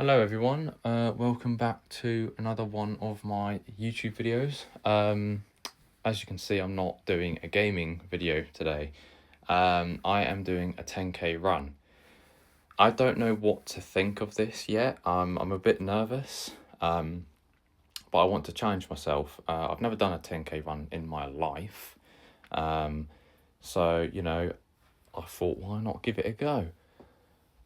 Hello everyone, welcome back to another one of my YouTube videos. As you can see, I'm not doing a gaming video today. I am doing a 10k run. I don't know what to think of this yet. I'm a bit nervous, but I want to challenge myself. I've never done a 10k run in my life, so I thought, why not give it a go?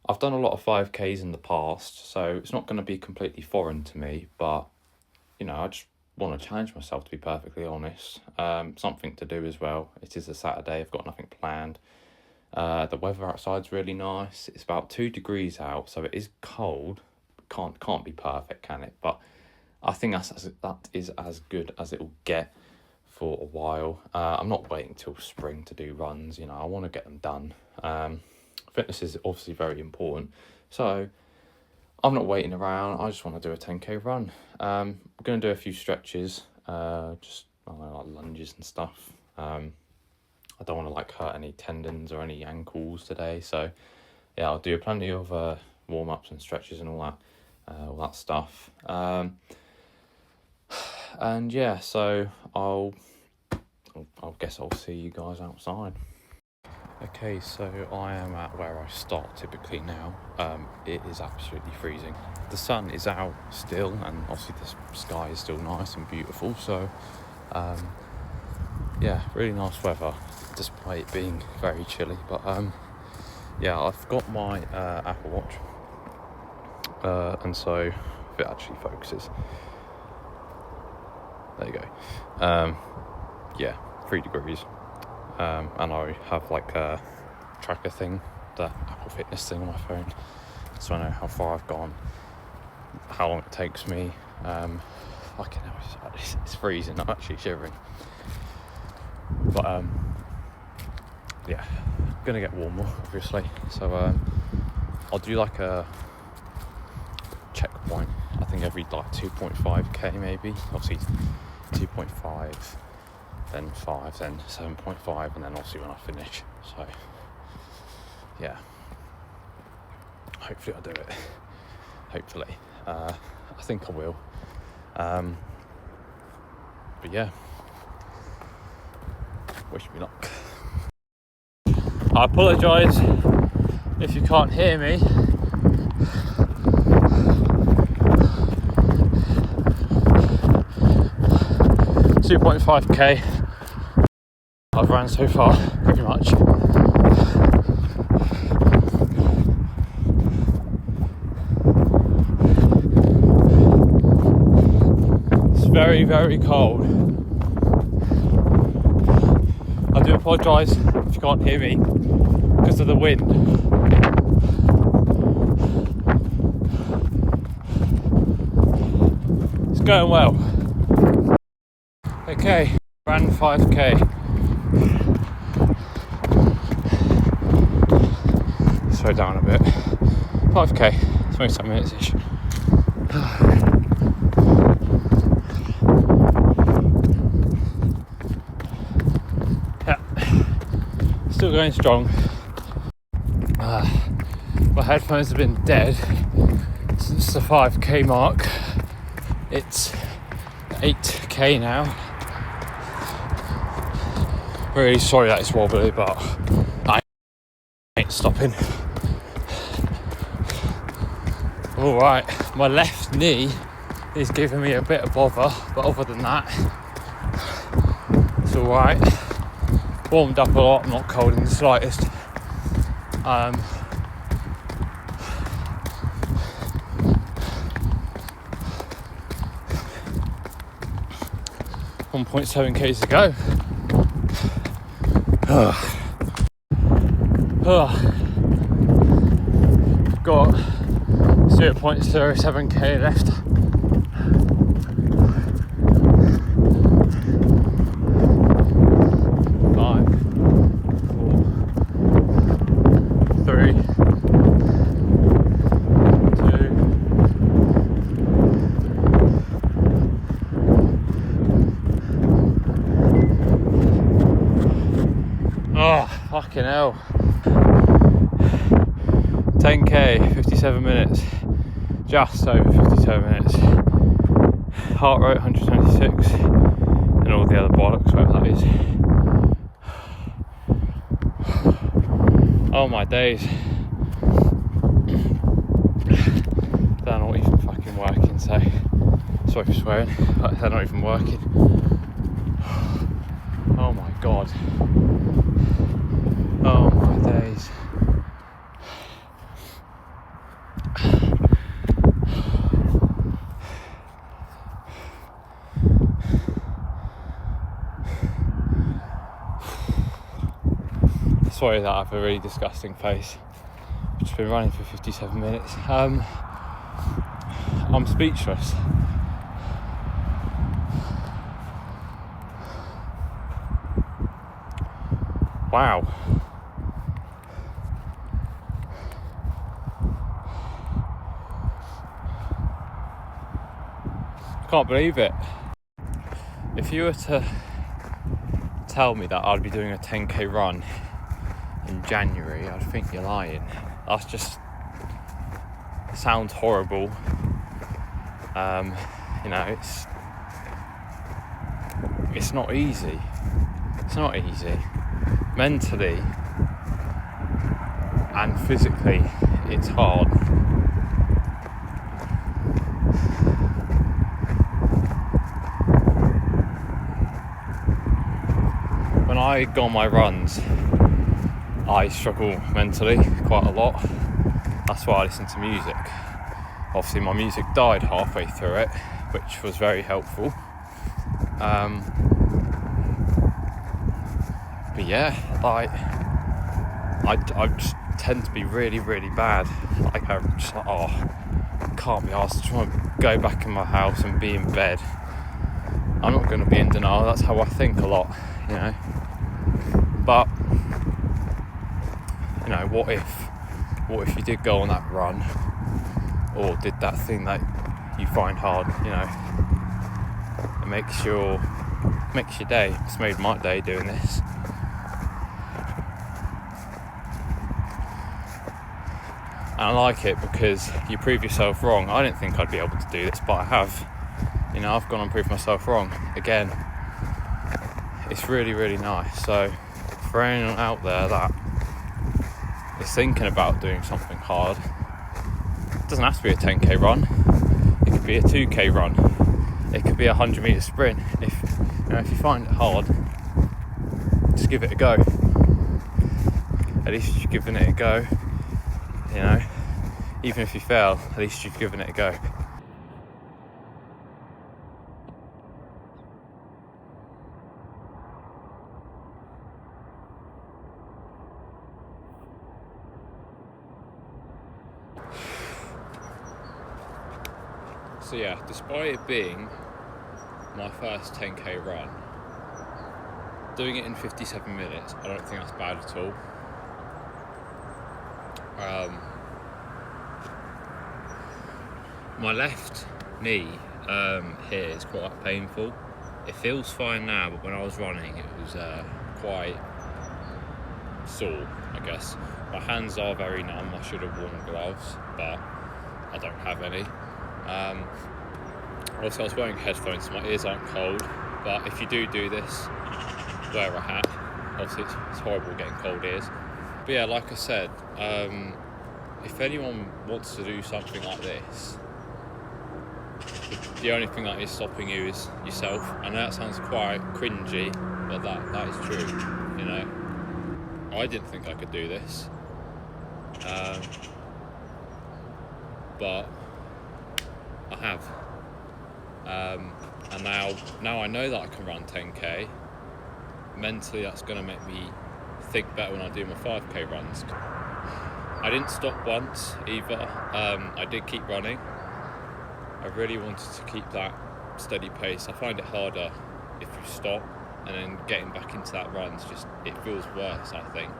I've done a lot of 5Ks in the past, so it's not going to be completely foreign to me, but, I just want to challenge myself, to be perfectly honest. Something to do as well. It is a Saturday, I've got nothing planned. The weather outside's really nice. It's about 2 degrees out, so it is cold. Can't be perfect, can it? But I think that is as good as it will get for a while. I'm not waiting till spring to do runs, I want to get them done. Fitness is obviously very important, so I'm not waiting around. I just want to do a 10k run. I'm going to do a few stretches, just like lunges and stuff. I don't want to hurt any tendons or any ankles today, so yeah, I'll do plenty of warm-ups and stretches and all that stuff. And yeah, so I'll guess I'll see you guys outside. Okay, so I am at where I start typically now. It is absolutely freezing. The sun is out still, and obviously the sky is still nice and beautiful. So, yeah, really nice weather, despite it being very chilly. But yeah, I've got my Apple Watch, and so if it actually focuses, there you go. Yeah, 3 degrees. And I have a tracker thing, the Apple Fitness thing on my phone, so I know how far I've gone, how long it takes me. It's freezing, I'm actually shivering. But yeah, gonna get warmer obviously, so I'll do a checkpoint, I think every 2.5k maybe, obviously 2.5, then 5, then 7.5, and then obviously when I finish. So yeah, hopefully I'll do it. Hopefully, I think I will. But yeah, wish me luck. I apologise if you can't hear me. .5k I've ran so far, pretty much. It's very, very cold. I do apologise if you can't hear me because of the wind. It's going well. Okay, ran 5k. Slow down a bit. 5k, 27 minutes ish. Yeah, still going strong. My headphones have been dead since the 5k mark. It's 8k now. Really sorry that it's wobbly, but I ain't stopping. Alright, my left knee is giving me a bit of bother, but other than that, it's alright. Warmed up a lot, I'm not cold in the slightest. 1.7k to go. Got 0.07k left. Five, 4, 3, 2. Oh, fucking hell. 10k, 57 minutes. just over 57 minutes. Heart rate 126, and all the other bollocks, whatever that is. Oh my days. They're not even fucking working, so sorry for swearing, but they're not even working. Oh my god. Oh my days. Sorry that I have a really disgusting face. I've just been running for 57 minutes. I'm speechless. Wow. I can't believe it. If you were to tell me that I'd be doing a 10k run in January, I'd think you're lying. That's just sounds horrible. You know, it's not easy. It's not easy. Mentally and physically, it's hard. When I go on my runs, I struggle mentally quite a lot. That's why I listen to music. Obviously my music died halfway through it, which was very helpful. But yeah, like I just tend to be really, really bad. Like I'm just like, oh, can't be asked to try and go back in my house and be in bed. I'm not going to be in denial. That's how I think a lot, you know. But you know, what if you did go on that run, or did that thing that you find hard, you know? It makes your day. It's made my day doing this. And I like it because you prove yourself wrong. I didn't think I'd be able to do this, but I have. You know, I've gone and proved myself wrong again. It's really, really nice. So for anyone out there that is thinking about doing something hard, it doesn't have to be a 10k run. It could be a 2k run. It could be a 100-meter sprint. If you find it hard, just give it a go. At least you're giving it a go. You know, even if you fail, at least you've given it a go. So yeah, despite it being my first 10k run, doing it in 57 minutes, I don't think that's bad at all. My left knee here is quite painful. It feels fine now, but when I was running, it was quite sore, I guess. My hands are very numb. I should have worn gloves, but I don't have any. Also, I was wearing headphones, so my ears aren't cold, but if you do this, wear a hat. Obviously it's horrible getting cold ears. But yeah, like I said, if anyone wants to do something like this, the only thing that is stopping you is yourself. I know that sounds quite cringy, but that is true, you know. I didn't think I could do this, but I have. And now I know that I can run 10k. Mentally, that's going to make me think better when I do my 5k runs. I didn't stop once either. I did keep running. I really wanted to keep that steady pace. I find it harder if you stop, and then getting back into that run's just, it feels worse, I think.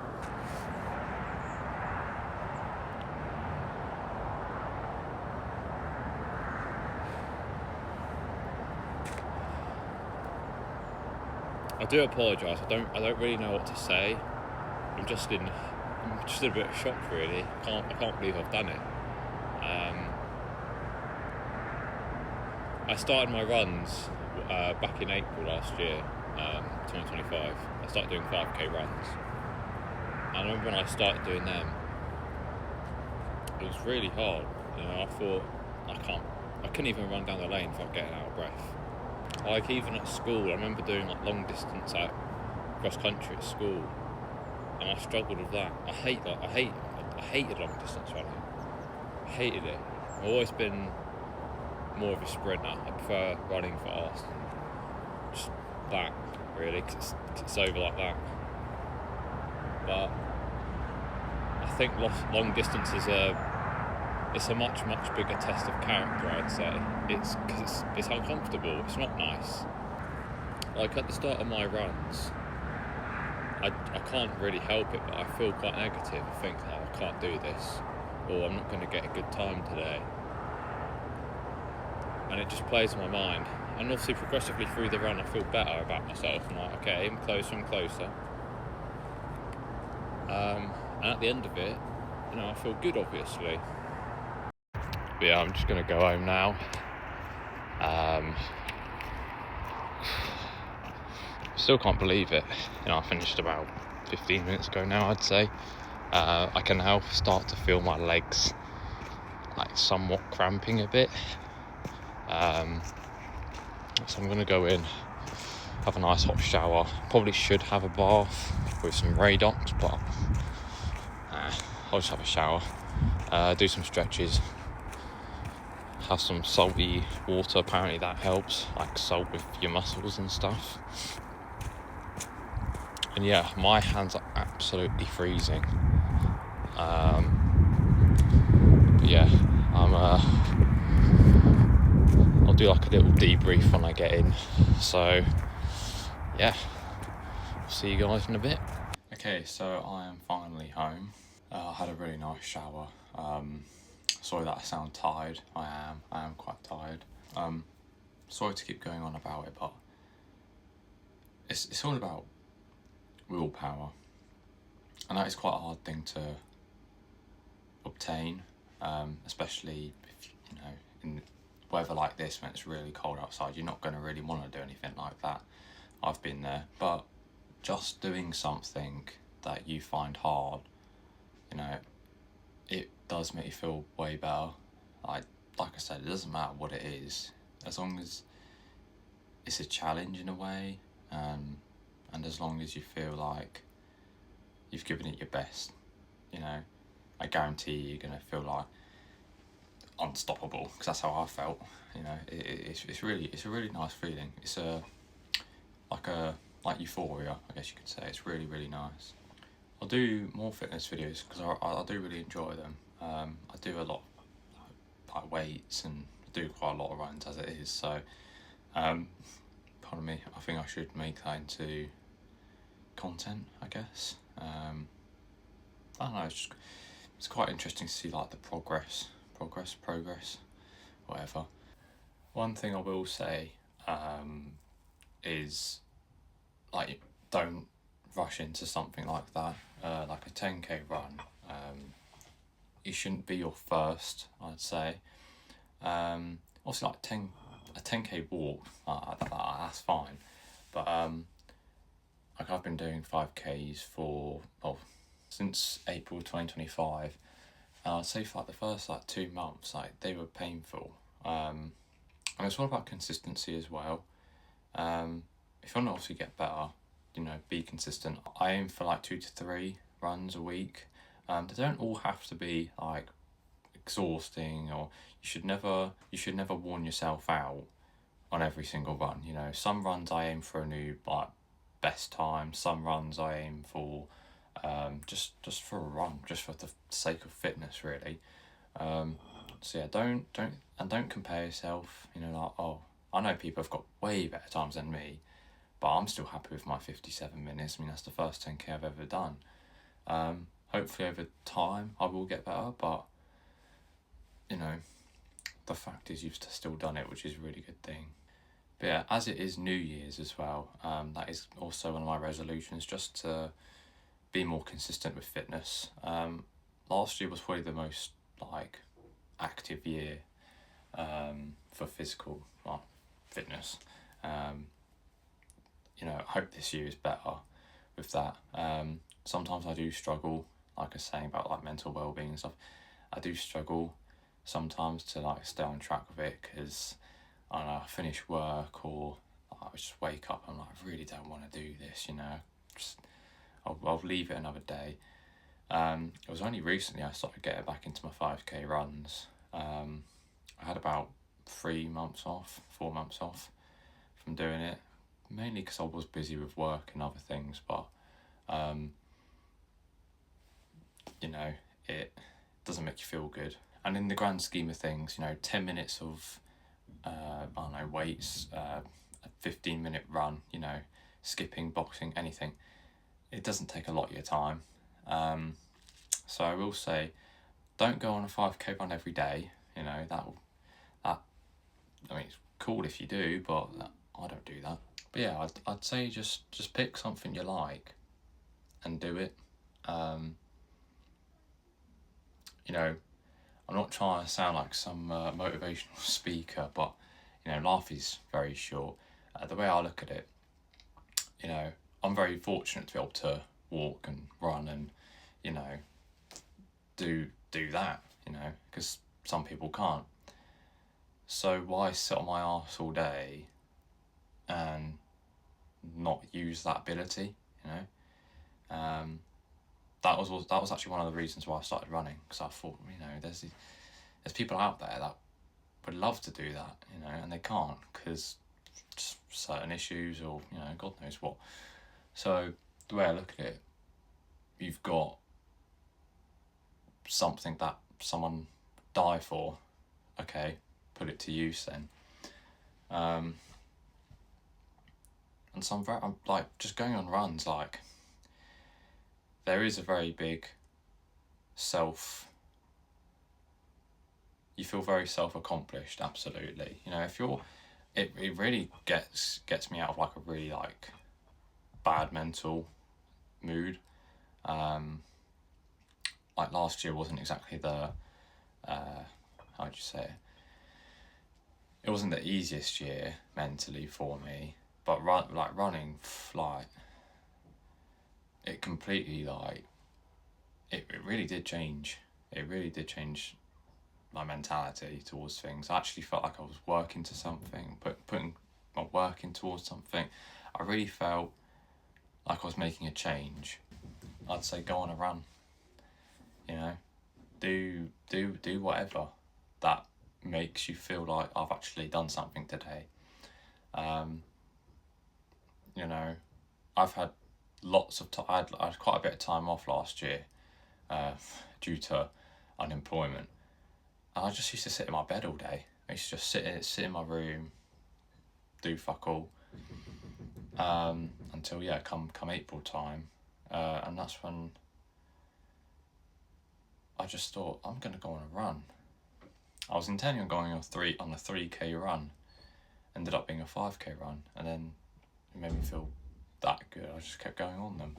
I do apologise. I don't really know what to say. I'm just in a bit of shock, really. I can't believe I've done it. I started my runs back in April last year, 2025. I started doing 5k runs. And I remember when I started doing them, it was really hard. You know, I thought I couldn't even run down the lane without getting out of breath. Like even at school, I remember doing like long distance out cross country at school, and I struggled with that. I hated long distance running. I hated it. I've always been more of a sprinter. I prefer running fast. Just that, really, because it's over like that. But I think long distance is it's a much bigger test of character, I'd say. It's because it's uncomfortable. It's not nice. Like at the start of my runs, I can't really help it, but I feel quite negative. I think, oh, I can't do this, or I'm not going to get a good time today. And it just plays in my mind. And obviously progressively through the run I feel better about myself. I'm like, okay, I'm closer and closer. And at the end of it, you know, I feel good, obviously. But yeah, I'm just going to go home now. Still can't believe it. You know, I finished about 15 minutes ago now, I'd say. I can now start to feel my legs like somewhat cramping a bit. So I'm going to go in, have a nice hot shower. Probably should have a bath with some Radox, but I'll just have a shower, do some stretches, have some salty water. Apparently that helps, like salt with your muscles and stuff. And yeah, my hands are absolutely freezing. But yeah, I'll do like a little debrief when I get in. So yeah, see you guys in a bit. Okay, so I am finally home. I had a really nice shower. Sorry that I sound tired. I am quite tired. Sorry to keep going on about it, but it's all about willpower, and that is quite a hard thing to obtain, especially if you know in weather like this when it's really cold outside. You're not going to really want to do anything like that. I've been there, but just doing something that you find hard, you know, it does make you feel way better. Like I said, it doesn't matter what it is, as long as it's a challenge in a way, and as long as you feel like you've given it your best, you know, I guarantee you're gonna feel like unstoppable, because that's how I felt. You know, it's a really nice feeling. It's like euphoria, I guess you could say. It's really nice. I'll do more fitness videos because I do really enjoy them. I do a lot like weights and do quite a lot of runs as it is. So, pardon me, I think I should make that into content, I guess. I don't know. It's quite interesting to see like the progress, whatever. One thing I will say is like don't rush into something like that, like a 10k run. It shouldn't be your first, I'd say. Also like a 10k walk, that's fine, but like I've been doing 5ks for since April 2025, and I'd say for like the first like 2 months, like they were painful. And it's all about consistency as well. If you want to obviously get better, you know, be consistent. I aim for like 2 to 3 runs a week. They don't all have to be like exhausting, or you should never worn yourself out on every single run. You know, some runs I aim for a new like best time. Some runs I aim for just for a run, just for the sake of fitness, really. So yeah, don't compare yourself. You know, like, oh, I know people have got way better times than me, but I'm still happy with my 57 minutes. I mean, that's the first 10k I've ever done. Hopefully over time I will get better, but you know, the fact is you've still done it, which is a really good thing. But yeah, as it is New Year's as well, that is also one of my resolutions, just to be more consistent with fitness. Last year was probably the most like active year for physical fitness. You know, I hope this year is better with that. Sometimes I do struggle, like I was saying about like mental well-being and stuff. I do struggle sometimes to like stay on track with it, because I don't know, I finish work or I just wake up and I'm like, I really don't want to do this, you know. Just I'll leave it another day. It was only recently I started getting back into my 5k runs. I had about 4 months off from doing it, mainly because I was busy with work and other things, but you know, it doesn't make you feel good. And in the grand scheme of things, you know, 10 minutes of I don't know, weights, a 15-minute run, you know, skipping, boxing, anything, it doesn't take a lot of your time. So I will say, don't go on a 5k run every day. You know, I mean, it's cool if you do, but I don't do that. But yeah, I'd say just pick something you like and do it. You know, I'm not trying to sound like some motivational speaker, but you know, life is very short. The way I look at it, you know, I'm very fortunate to be able to walk and run and, you know, do that, you know, because some people can't. So why sit on my arse all day and not use that ability, you know? That was actually one of the reasons why I started running, because I thought, you know, there's people out there that would love to do that, you know, and they can't because certain issues or, you know, God knows what. So the way I look at it, you've got something that someone die for, okay, put it to use then. And I'm like, just going on runs, like, there is a very big you feel very self-accomplished, absolutely. You know, if you're, it really gets me out of like a really like bad mental mood. Like last year wasn't exactly the, how'd you say it? It wasn't the easiest year mentally for me, but running, like, it completely like, it really did change. It really did change my mentality towards things. I actually felt like I was working to something, putting my work in towards something. I really felt like I was making a change. I'd say go on a run. You know, do whatever that makes you feel like I've actually done something today. You know, I've had lots of time. I had quite a bit of time off last year, due to unemployment. And I just used to sit in my bed all day. I used to just sit in my room, do fuck all, until come April time, and that's when I just thought, I'm gonna go on a run. I was intending on going on a 3k run, ended up being a 5k run, and then it made me feel that good. I just kept going on them.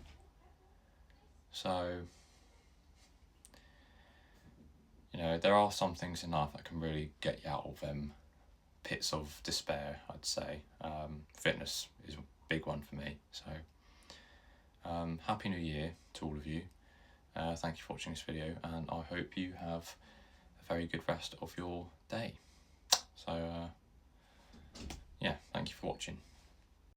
So, you know, there are some things in life that can really get you out of them pits of despair, I'd say. Fitness is a big one for me. So, Happy New Year to all of you. Thank you for watching this video, and I hope you have a very good rest of your day. So, yeah, thank you for watching.